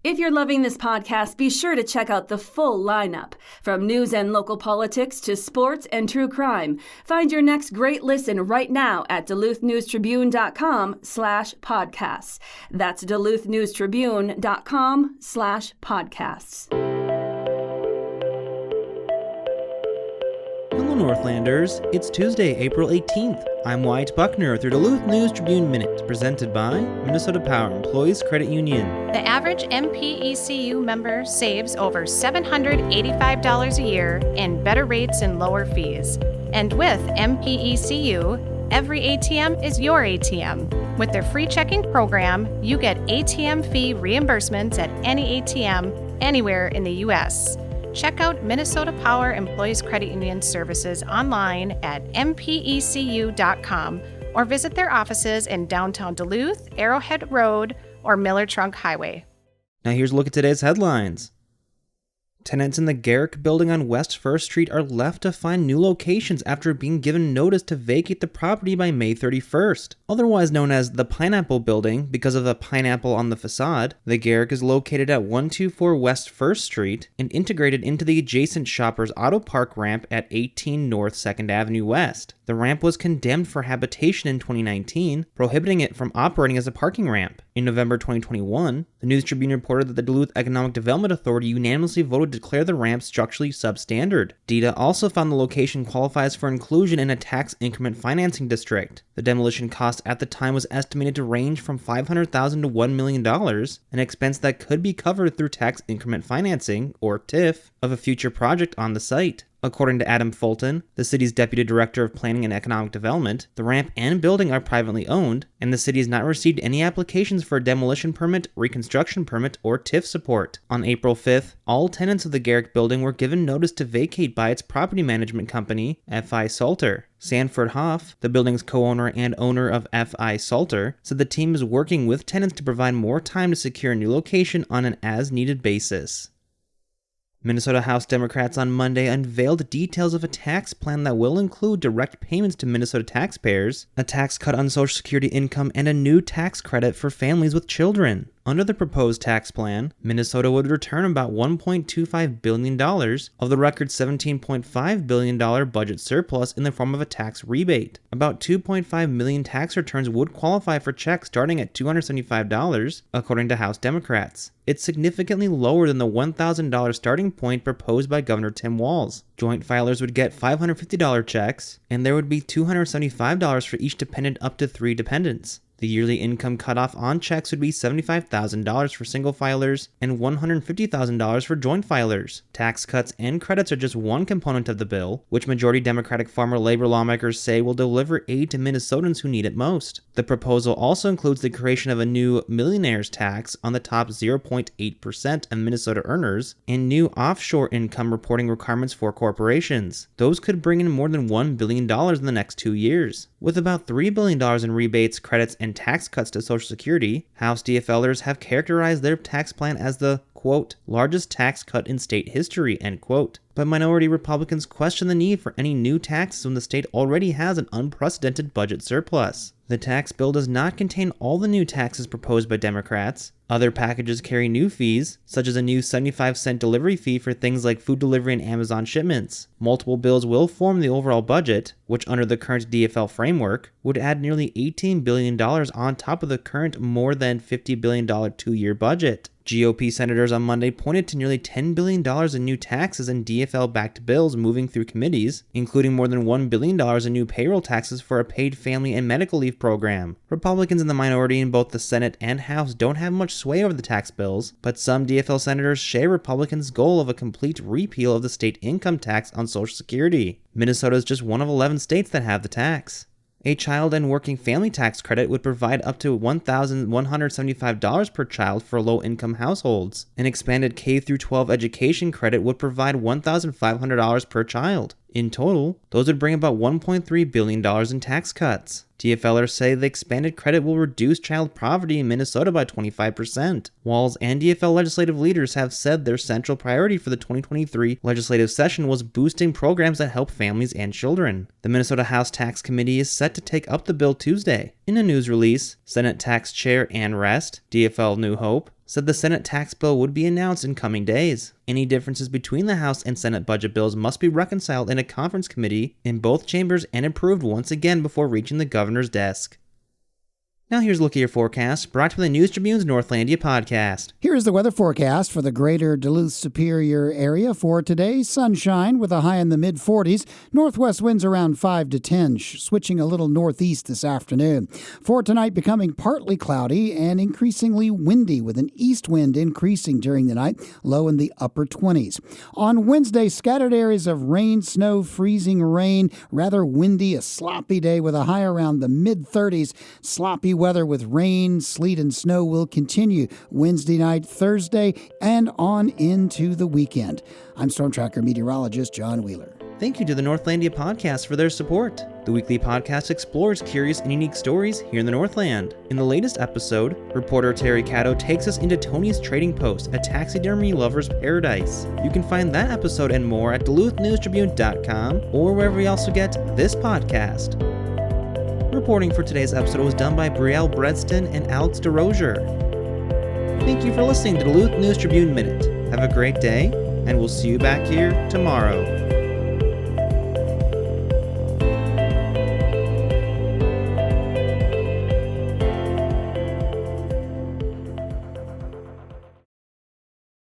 If you're loving this podcast, be sure to check out the full lineup. From news and local politics to sports and true crime. Find your next great listen right now at duluthnewstribune.com/podcasts. That's duluthnewstribune.com/podcasts. Hello, Northlanders. It's Tuesday, April 18th. I'm Wyatt Buckner with your Duluth News Tribune Minute, presented by Minnesota Power Employees Credit Union. The average MPECU member saves over $785 a year in better rates and lower fees. And with MPECU, every ATM is your ATM. With their free checking program, you get ATM fee reimbursements at any ATM anywhere in the U.S. Check out Minnesota Power Employees Credit Union services online at mpecu.com or visit their offices in downtown Duluth, Arrowhead Road, or Miller Trunk Highway. Now here's a look at today's headlines. Tenants in the Garrick building on West 1st Street are left to find new locations after being given notice to vacate the property by May 31st. Otherwise known as the Pineapple Building because of the pineapple on the facade, the Garrick is located at 124 West 1st Street and integrated into the adjacent Shoppers Auto Park ramp at 18 North 2nd Avenue West. The ramp was condemned for habitation in 2019, prohibiting it from operating as a parking ramp. In November 2021, the News Tribune reported that the Duluth Economic Development Authority unanimously voted to declare the ramp structurally substandard. DEDA also found the location qualifies for inclusion in a tax increment financing district. The demolition cost at the time was estimated to range from $500,000 to $1 million, an expense that could be covered through tax increment financing, or TIF, of a future project on the site. According to Adam Fulton, the city's Deputy Director of Planning and Economic Development, the ramp and building are privately owned, and the city has not received any applications for a demolition permit, reconstruction permit, or TIF support. On April 5th, all tenants of the Garrick building were given notice to vacate by its property management company, F.I. Salter. Sanford Hoff, the building's co-owner and owner of F.I. Salter, said the team is working with tenants to provide more time to secure a new location on an as-needed basis. Minnesota House Democrats on Monday unveiled details of a tax plan that will include direct payments to Minnesota taxpayers, a tax cut on Social Security income, and a new tax credit for families with children. Under the proposed tax plan, Minnesota would return about $1.25 billion of the record $17.5 billion budget surplus in the form of a tax rebate. About 2.5 million tax returns would qualify for checks starting at $275, according to House Democrats. It's significantly lower than the $1,000 starting point proposed by Governor Tim Walz. Joint filers would get $550 checks, and there would be $275 for each dependent up to 3 dependents. The yearly income cutoff on checks would be $75,000 for single filers and $150,000 for joint filers. Tax cuts and credits are just one component of the bill, which majority Democratic farmer labor lawmakers say will deliver aid to Minnesotans who need it most. The proposal also includes the creation of a new millionaire's tax on the top 0.8% of Minnesota earners and new offshore income reporting requirements for corporations. Those could bring in more than $1 billion in the next 2 years. With about $3 billion in rebates, credits, and tax cuts to Social Security, House DFLers have characterized their tax plan as the, quote, largest tax cut in state history, end quote. But minority Republicans question the need for any new taxes when the state already has an unprecedented budget surplus. The tax bill does not contain all the new taxes proposed by Democrats. Other packages carry new fees, such as a new 75-cent delivery fee for things like food delivery and Amazon shipments. Multiple bills will form the overall budget, which under the current DFL framework, would add nearly $18 billion on top of the current more than $50 billion 2-year budget. GOP senators on Monday pointed to nearly $10 billion in new taxes and DFL-backed bills moving through committees, including more than $1 billion in new payroll taxes for a paid family and medical leave program. Republicans in the minority in both the Senate and House don't have much sway over the tax bills, but some DFL senators share Republicans' goal of a complete repeal of the state income tax on Social Security. Minnesota is just one of 11 states that have the tax. A child and working family tax credit would provide up to $1,175 per child for low-income households. An expanded K-12 education credit would provide $1,500 per child. In total, those would bring about $1.3 billion in tax cuts. DFLers say the expanded credit will reduce child poverty in Minnesota by 25%. Walz and DFL legislative leaders have said their central priority for the 2023 legislative session was boosting programs that help families and children. The Minnesota House Tax Committee is set to take up the bill Tuesday. In a news release, Senate Tax Chair Ann Rest, DFL New Hope, said the Senate tax bill would be announced in coming days. Any differences between the House and Senate budget bills must be reconciled in a conference committee in both chambers and approved once again before reaching the governor's desk. Now here's a look at your forecast, brought to you by the News Tribune's Northlandia podcast. Here is the weather forecast for the greater Duluth Superior area for today. Sunshine with a high in the mid-40s. Northwest winds around 5 to 10, switching a little northeast this afternoon. For tonight, becoming partly cloudy and increasingly windy with an east wind increasing during the night, low in the upper 20s. On Wednesday, scattered areas of rain, snow, freezing rain, rather windy, a sloppy day with a high around the mid-30s. Sloppy weather with rain, sleet, and snow will continue Wednesday night, Thursday, and on into the weekend. I'm Storm Tracker meteorologist John Wheeler. Thank you to the Northlandia podcast for their support. The weekly podcast explores curious and unique stories here in the Northland. In the latest episode, reporter Terry Caddo takes us into Tony's Trading Post, a taxidermy lover's paradise. You can find that episode and more at duluthnewstribune.news or wherever you also get this podcast. Reporting for today's episode was done by Brielle Bredston and Alex DeRozier. Thank you for listening to Duluth News Tribune Minute. Have a great day, and we'll see you back here tomorrow.